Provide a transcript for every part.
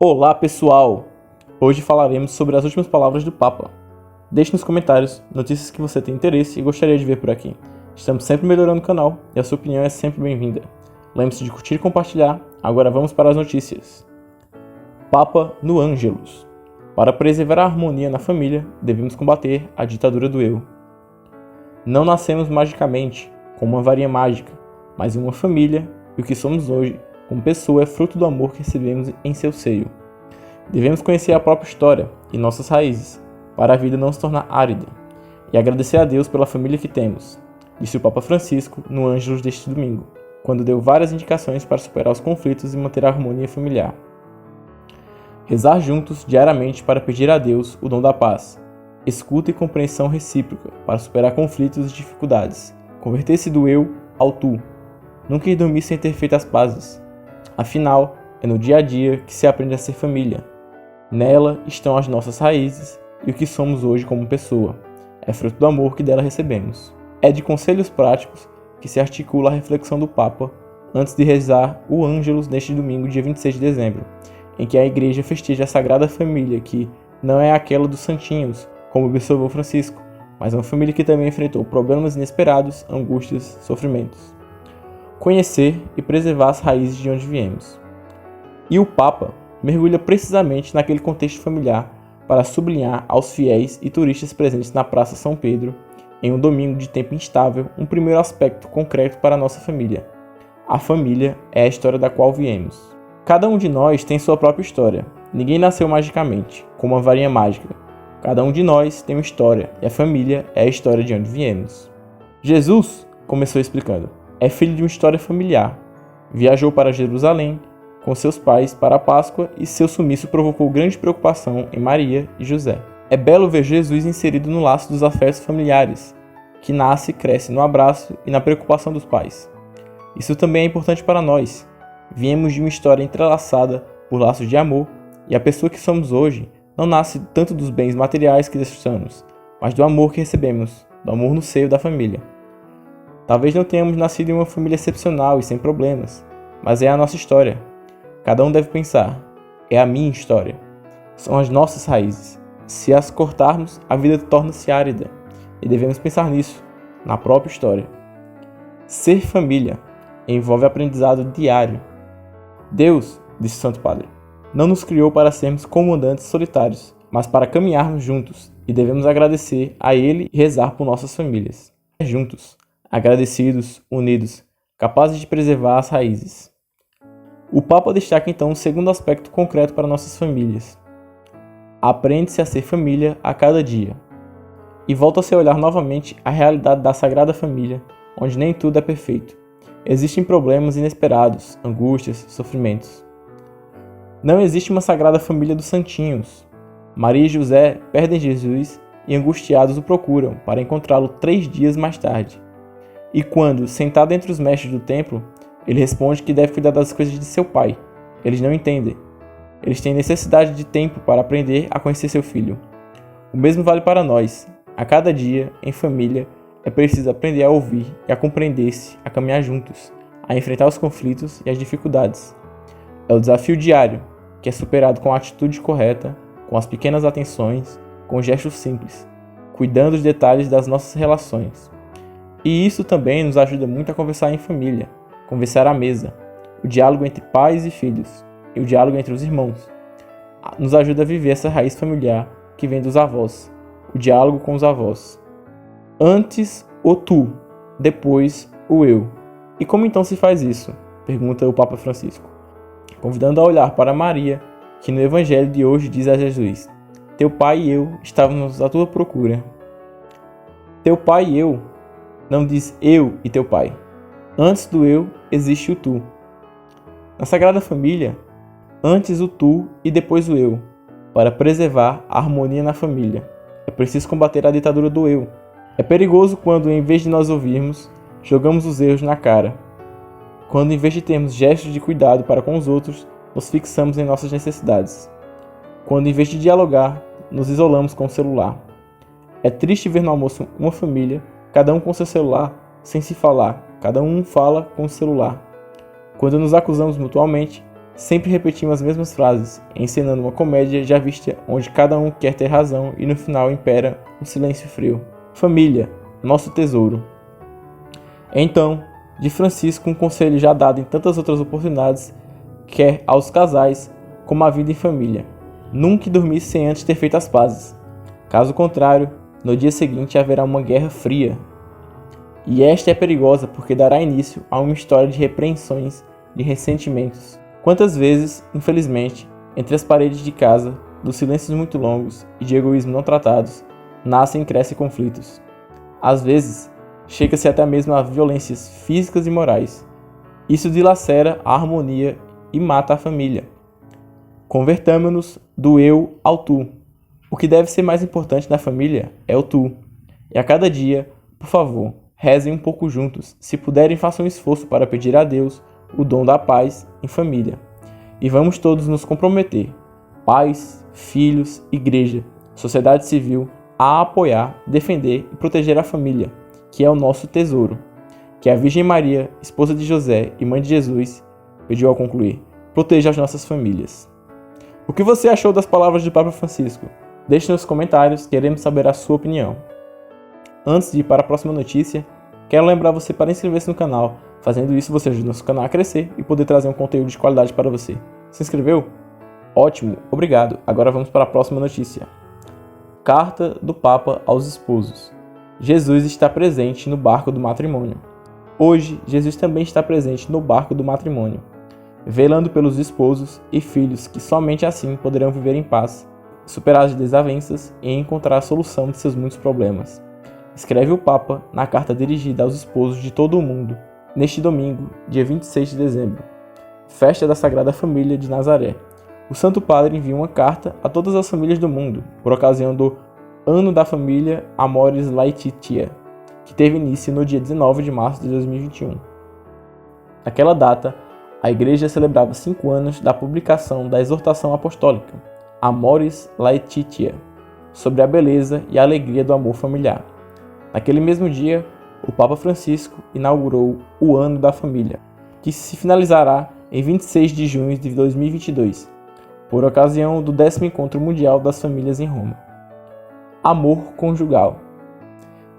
Olá pessoal! Hoje falaremos sobre as últimas palavras do Papa. Deixe nos comentários notícias que você tem interesse e gostaria de ver por aqui. Estamos sempre melhorando o canal e a sua opinião é sempre bem-vinda. Lembre-se de curtir e compartilhar. Agora vamos para as notícias. Papa no Ângelus. Para preservar a harmonia na família, devemos combater a ditadura do eu. Não nascemos magicamente, com uma varinha mágica, mas em uma família, e o que somos hoje, como pessoa, é fruto do amor que recebemos em seu seio. Devemos conhecer a própria história e nossas raízes, para a vida não se tornar árida, e agradecer a Deus pela família que temos, disse o Papa Francisco no Ângelus deste domingo, quando deu várias indicações para superar os conflitos e manter a harmonia familiar. Rezar juntos diariamente para pedir a Deus o dom da paz, escuta e compreensão recíproca para superar conflitos e dificuldades, converter-se do eu ao tu, nunca ir dormir sem ter feito as pazes. Afinal, é no dia a dia que se aprende a ser família. Nela estão as nossas raízes e o que somos hoje como pessoa. É fruto do amor que dela recebemos. É de conselhos práticos que se articula a reflexão do Papa antes de rezar o Ângelus neste domingo, dia 26 de dezembro, em que a Igreja festeja a Sagrada Família, que não é aquela dos santinhos, como observou Francisco, mas uma família que também enfrentou problemas inesperados, angústias, sofrimentos. Conhecer e preservar as raízes de onde viemos. E o Papa mergulha precisamente naquele contexto familiar para sublinhar aos fiéis e turistas presentes na Praça São Pedro, em um domingo de tempo instável, um primeiro aspecto concreto para a nossa família. A família é a história da qual viemos. Cada um de nós tem sua própria história. Ninguém nasceu magicamente, com uma varinha mágica. Cada um de nós tem uma história, e a família é a história de onde viemos. Jesus, começou explicando, é filho de uma história familiar. Viajou para Jerusalém com seus pais para a Páscoa e seu sumiço provocou grande preocupação em Maria e José. É belo ver Jesus inserido no laço dos afetos familiares, que nasce e cresce no abraço e na preocupação dos pais. Isso também é importante para nós. Viemos de uma história entrelaçada por laços de amor, e a pessoa que somos hoje não nasce tanto dos bens materiais que desfrutamos, mas do amor que recebemos, do amor no seio da família. Talvez não tenhamos nascido em uma família excepcional e sem problemas, mas é a nossa história. Cada um deve pensar, é a minha história. São as nossas raízes. Se as cortarmos, a vida torna-se árida, e devemos pensar nisso, na própria história. Ser família envolve aprendizado diário. Deus, disse o Santo Padre, não nos criou para sermos comandantes solitários, mas para caminharmos juntos, e devemos agradecer a Ele e rezar por nossas famílias. Juntos, agradecidos, unidos, capazes de preservar as raízes. O Papa destaca então um segundo aspecto concreto para nossas famílias. Aprende-se a ser família a cada dia. E volta-se a olhar novamente a realidade da Sagrada Família, onde nem tudo é perfeito. Existem problemas inesperados, angústias, sofrimentos. Não existe uma Sagrada Família dos santinhos. Maria e José perdem Jesus e angustiados o procuram para encontrá-lo 3 dias mais tarde. E quando, sentado entre os mestres do templo, ele responde que deve cuidar das coisas de seu pai. Eles não entendem. Eles têm necessidade de tempo para aprender a conhecer seu filho. O mesmo vale para nós. A cada dia, em família, é preciso aprender a ouvir e a compreender-se, a caminhar juntos, a enfrentar os conflitos e as dificuldades. É o desafio diário, que é superado com a atitude correta, com as pequenas atenções, com gestos simples, cuidando dos detalhes das nossas relações. E isso também nos ajuda muito a conversar em família, conversar à mesa, o diálogo entre pais e filhos, e o diálogo entre os irmãos. Nos ajuda a viver essa raiz familiar que vem dos avós, o diálogo com os avós. Antes o tu, depois o eu. E como então se faz isso? Pergunta o Papa Francisco, convidando a olhar para Maria, que no Evangelho de hoje diz a Jesus: Teu pai e eu estávamos à tua procura. Teu pai e eu não diz eu e teu pai. Antes do eu existe o tu. Na Sagrada Família, antes o tu e depois o eu. Para preservar a harmonia na família, é preciso combater a ditadura do eu. É perigoso quando, em vez de nós ouvirmos, jogamos os erros na cara. Quando, em vez de termos gestos de cuidado para com os outros, nos fixamos em nossas necessidades. Quando, em vez de dialogar, nos isolamos com o celular. É triste ver no almoço uma família, cada um com seu celular, sem se falar. Cada um fala com o celular. Quando nos acusamos mutuamente, sempre repetindo as mesmas frases, encenando uma comédia já vista onde cada um quer ter razão e no final impera um silêncio frio. Família, nosso tesouro. Então, de Francisco, um conselho já dado em tantas outras oportunidades, quer aos casais como a vida em família. Nunca dormir sem antes ter feito as pazes. Caso contrário, no dia seguinte haverá uma guerra fria. E esta é perigosa porque dará início a uma história de repreensões, de ressentimentos. Quantas vezes, infelizmente, entre as paredes de casa, dos silêncios muito longos e de egoísmo não tratados, nascem e crescem conflitos. Às vezes, chega-se até mesmo a violências físicas e morais. Isso dilacera a harmonia e mata a família. Convertamo-nos do eu ao tu. O que deve ser mais importante na família é o tu. E a cada dia, por favor, rezem um pouco juntos. Se puderem, façam um esforço para pedir a Deus o dom da paz em família. E vamos todos nos comprometer, pais, filhos, igreja, sociedade civil, a apoiar, defender e proteger a família, que é o nosso tesouro. Que a Virgem Maria, esposa de José e mãe de Jesus, pediu ao concluir, proteja as nossas famílias. O que você achou das palavras do Papa Francisco? Deixe nos comentários, queremos saber a sua opinião. Antes de ir para a próxima notícia, quero lembrar você para inscrever-se no canal. Fazendo isso, você ajuda nosso canal a crescer e poder trazer um conteúdo de qualidade para você. Se inscreveu? Ótimo, obrigado. Agora vamos para a próxima notícia. Carta do Papa aos esposos. Jesus está presente no barco do matrimônio. Hoje, Jesus também está presente no barco do matrimônio, velando pelos esposos e filhos que somente assim poderão viver em paz, superar as desavenças e encontrar a solução de seus muitos problemas. Escreve o Papa na carta dirigida aos esposos de todo o mundo, neste domingo, dia 26 de dezembro, festa da Sagrada Família de Nazaré. O Santo Padre envia uma carta a todas as famílias do mundo, por ocasião do Ano da Família Amoris Laetitia, que teve início no dia 19 de março de 2021. Naquela data, a Igreja celebrava 5 anos da publicação da exortação apostólica Amoris Laetitia, sobre a beleza e a alegria do amor familiar. Naquele mesmo dia, o Papa Francisco inaugurou o Ano da Família, que se finalizará em 26 de junho de 2022, por ocasião do 10º Encontro Mundial das Famílias em Roma. Amor conjugal.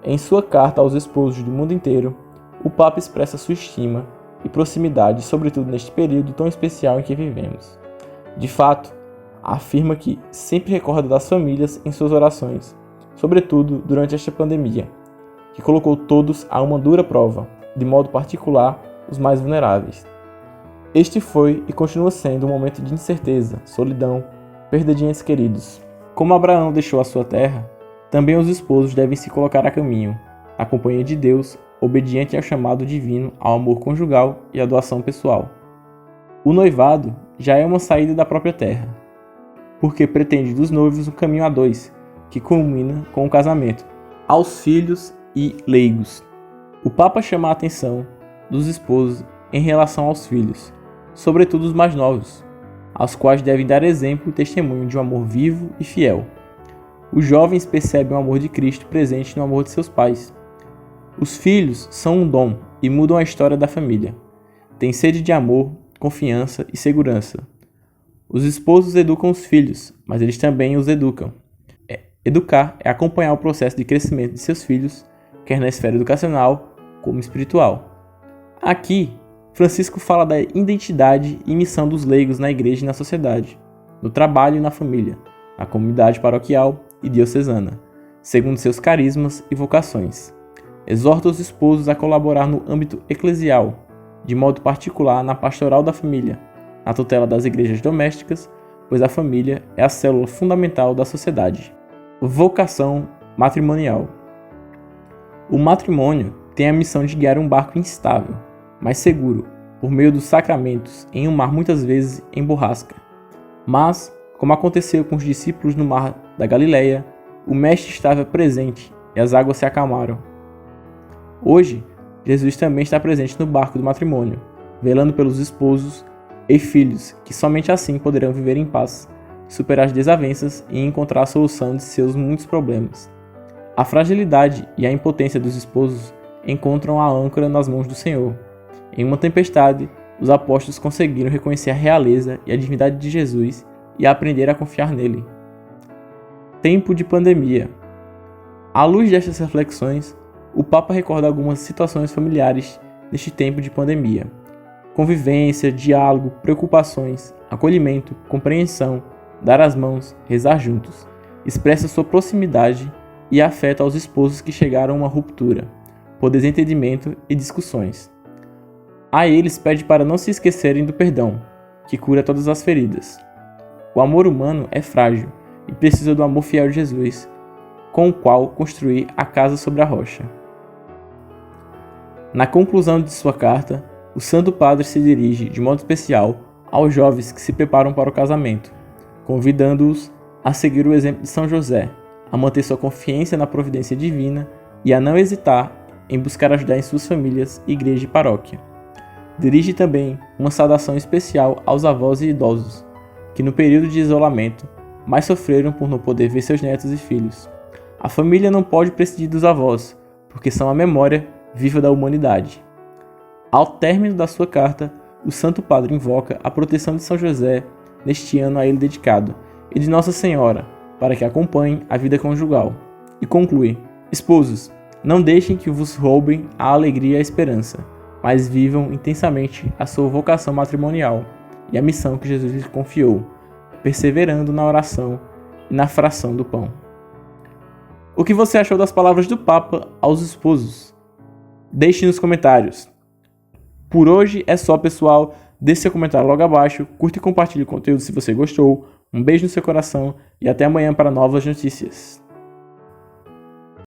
Em sua carta aos esposos do mundo inteiro, o Papa expressa sua estima e proximidade, sobretudo neste período tão especial em que vivemos. De fato, afirma que sempre recorda das famílias em suas orações, sobretudo durante esta pandemia, que colocou todos a uma dura prova, de modo particular os mais vulneráveis. Este foi e continua sendo um momento de incerteza, solidão, perda de entes queridos. Como Abraão deixou a sua terra, também os esposos devem se colocar a caminho, na companhia de Deus, obediente ao chamado divino ao amor conjugal e à doação pessoal. O noivado já é uma saída da própria terra, porque pretende dos noivos um caminho a dois, que culmina com o casamento. Aos filhos e leigos. O Papa chama a atenção dos esposos em relação aos filhos, sobretudo os mais novos, aos quais devem dar exemplo e testemunho de um amor vivo e fiel. Os jovens percebem o amor de Cristo presente no amor de seus pais. Os filhos são um dom e mudam a história da família. Têm sede de amor, confiança e segurança. Os esposos educam os filhos, mas eles também os educam. Educar é acompanhar o processo de crescimento de seus filhos, quer na esfera educacional como espiritual. Aqui, Francisco fala da identidade e missão dos leigos na igreja e na sociedade, no trabalho e na família, na comunidade paroquial e diocesana, segundo seus carismas e vocações. Exorta os esposos a colaborar no âmbito eclesial, de modo particular na pastoral da família, na tutela das igrejas domésticas, pois a família é a célula fundamental da sociedade. Vocação matrimonial. O matrimônio tem a missão de guiar um barco instável, mas seguro, por meio dos sacramentos, em um mar muitas vezes em borrasca. Mas, como aconteceu com os discípulos no mar da Galileia, o Mestre estava presente e as águas se acalmaram. Hoje, Jesus também está presente no barco do matrimônio, velando pelos esposos e filhos, que somente assim poderão viver em paz, superar as desavenças e encontrar a solução de seus muitos problemas. A fragilidade e a impotência dos esposos encontram a âncora nas mãos do Senhor. Em uma tempestade, os apóstolos conseguiram reconhecer a realeza e a divindade de Jesus e aprender a confiar nele. Tempo de pandemia. À luz destas reflexões, o Papa recorda algumas situações familiares neste tempo de pandemia. Convivência, diálogo, preocupações, acolhimento, compreensão, dar as mãos, rezar juntos. Expressa sua proximidade e afeto aos esposos que chegaram a uma ruptura, por desentendimento e discussões. A eles pede para não se esquecerem do perdão, que cura todas as feridas. O amor humano é frágil e precisa do amor fiel de Jesus, com o qual construir a casa sobre a rocha. Na conclusão de sua carta, o Santo Padre se dirige, de modo especial, aos jovens que se preparam para o casamento, convidando-os a seguir o exemplo de São José, a manter sua confiança na providência divina e a não hesitar em buscar ajudar em suas famílias, igreja e paróquia. Dirige também uma saudação especial aos avós e idosos, que no período de isolamento mais sofreram por não poder ver seus netos e filhos. A família não pode prescindir dos avós, porque são a memória viva da humanidade. Ao término da sua carta, o Santo Padre invoca a proteção de São José neste ano a ele dedicado, e de Nossa Senhora, para que acompanhe a vida conjugal. E conclui: esposos, não deixem que vos roubem a alegria e a esperança, mas vivam intensamente a sua vocação matrimonial e a missão que Jesus lhes confiou, perseverando na oração e na fração do pão. O que você achou das palavras do Papa aos esposos? Deixe nos comentários. Por hoje é só, pessoal. Deixe seu comentário logo abaixo, curta e compartilhe o conteúdo se você gostou. Um beijo no seu coração e até amanhã para novas notícias.